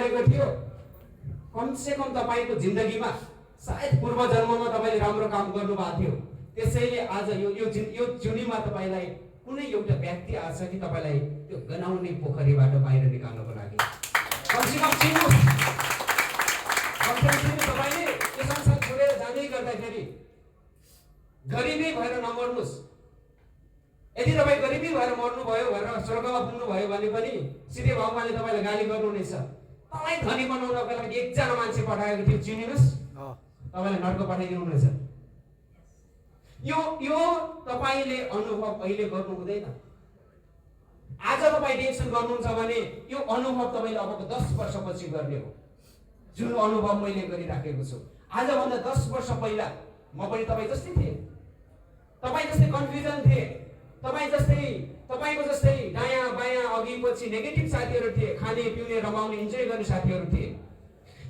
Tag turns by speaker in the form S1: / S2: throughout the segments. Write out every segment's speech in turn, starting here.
S1: गरेको थियो, कमसेकम तपाईको जिन्दगीमा सायद पूर्व जन्ममा तपाईले राम्रो काम गर्नुभएको थियो। त्यसैले आज यो जुनीमा तपाईलाई कुनै एउटा व्यक्ति आछ कि तपाईलाई त्यो गनाउने पोखरीबाट बाहिर निकाल्नको लागि कमसेकम चिन्नुस्। तपाईले यो संसार छोडेर जाँदै गर्दाखेरि गरिबी भएर नमर्नुस्। यदि तपाईँ गरिबी भएर मर्नुभयो भनेर स्वर्गमा पुग्नुभयो भने पनि सिधै भगवानले तपाईँलाई गाली गर्नुहुनेछ। तपाईँ धनी बनाउनको लागि एकजना मान्छे पठाएको थियो, चिनिनुहोस्, तपाईँलाई नर्क पठाइदिनु हुनेछ। यो तपाईँले अनुभव अहिले गर्नु हुँदैन। आज तपाईँ डिएक्सन गर्नुहुन्छ भने यो अनुभव तपाईँले अबको 10 वर्षपछि गर्ने हो। जुन अनुभव मैले गरिराखेको छु, आजभन्दा 10 वर्ष पहिला म पनि तपाईँ जस्तै थिएँ। तपाईँ जस्तै कन्फ्युजन थिए, तपाईँको जस्तै दायाँ बायाँ अघि पछि नेगेटिभ साथीहरू थिए, खाने पिउने रमाउने इन्जोय गर्ने साथीहरू थिए।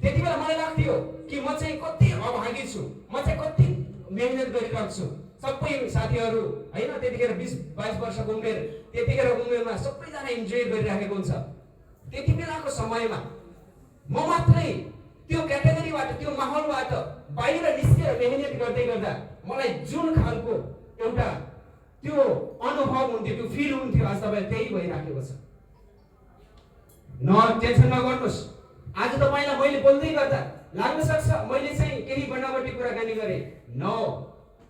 S1: त्यति बेला मलाई लाग्थ्यो कि म चाहिँ कति अभागी छु, म चाहिँ कति मेहनत गरिरहेको छु। सबै साथीहरू हैन त्यतिखेर 20-22 वर्षको उमेर, त्यतिखेर उमेरमा सबैजना इन्जोय गरिराखेको हुन्छ। त्यति बेलाको समयमा म मात्रै त्यो क्याटेगोरीबाट, त्यो माहौलबाट बाहिर निस्केर मेहनत गर्दै गर्दा मलाई जुन खालको एउटा त्यो अनुभव हुन्थ्यो, त्यो फिल हुन्थ्यो, आज तपाईँ त्यही भइराखेको छ। टेन्सन नगर्नुहोस्। आज तपाईलाई मैले बोल्दै गर्दा लाग्न सक्छ मैले चाहिँ केही बनावटी कुराकानी गरेँ।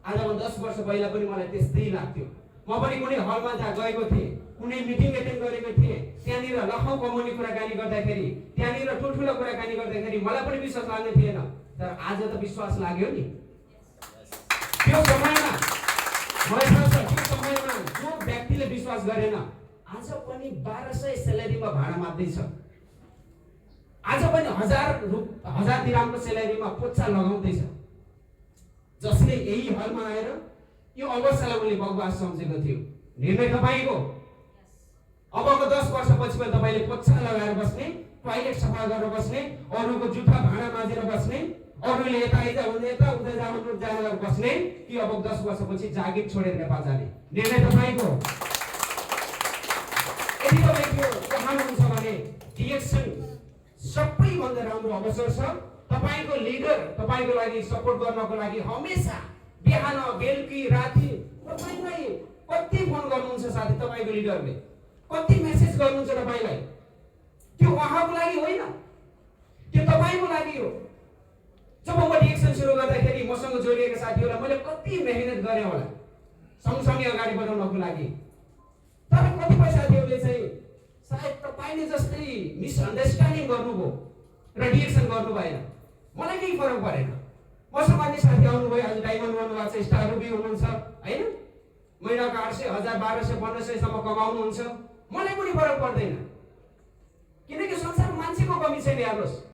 S1: आजभन्दा 10 वर्ष पहिला पनि मलाई त्यस्तै लाग्थ्यो। म पनि कुनै हलमा जहाँ गएको थिएँ, कुनै मिटिङ एटेन्ड गरेको थिएँ, त्यहाँनिर लखौ कमाउने कुराकानी गर्दाखेरि, त्यहाँनिर ठुल्ठुलो कुराकानी गर्दाखेरि मलाई पनि विश्वास लाग्ने थिएन। तर आज त विश्वास लाग्यो नि। त्यो समयमा जो व्यक्तिले विश्वास गरेन आज पनि 1200 स्यालेरीमा भाडा माग्दैछ। आज पनि 1000 दिरामको स्यालेरीमा पोच्चा लगाउँदैछ। जसले यही हलमा आएर यो अवस्थालाई उनले बकवास सम्झेको थियो। निर्णय तपाईँको। अबको 10 वर्षपछि पनि तपाईँले पोच्चा लगाएर बस्ने, टोयलेट सफा गरेर बस्ने, अरूको जुत्ता भाँडा माझेर बस्ने, अरूले यता उता जान बस्ने, कि अब 10 वर्षपछि जागिर छोडेर नेपाल जाने? निर्णय तपाईँको। यदि तपाईँको चाहनुहुन्छ भने डिएक्सन सबैभन्दा राम्रो अवसर छ। तपाईको लिडर तपाईको लागि सपोर्ट गर्नको लागि हमेशा बिहान बेलुकी राति तपाईलाई कति फोन गर्नुहुन्छ साथी, तपाईको लिडरले कति मेसेज गर्नुहुन्छ तपाईलाई। त्यो उहाँको लागि होइन, त्यो तपाईको लागि हो। जब म डिएक्सन सुरु गर्दाखेरि मसँग जोडिएका साथीहरूलाई मैले कति मेहनत गरेँ होला सँगसँगै अगाडि बढाउनको लागि। तर कतिपय साथीहरूले चाहिँ सायद तपाईले जस्तै मिसअन्डरस्ट्यान्डिङ गर्नुभयो र डिएक्सन गर्नु भएन। मलाई केही फरक परेन। मसँग अन्य साथी आउनुभयो, आज डायमन्ड गर्नुभएको छ, स्टार रुबी हुनुहुन्छ हैन, महिनाको 800, 1000, 1200, 1500 सम्म कमाउनुहुन्छ। मलाई पनि फरक पर्दैन, किनकि संसारमा मान्छेको कमी छैन। हेर्नुहोस्,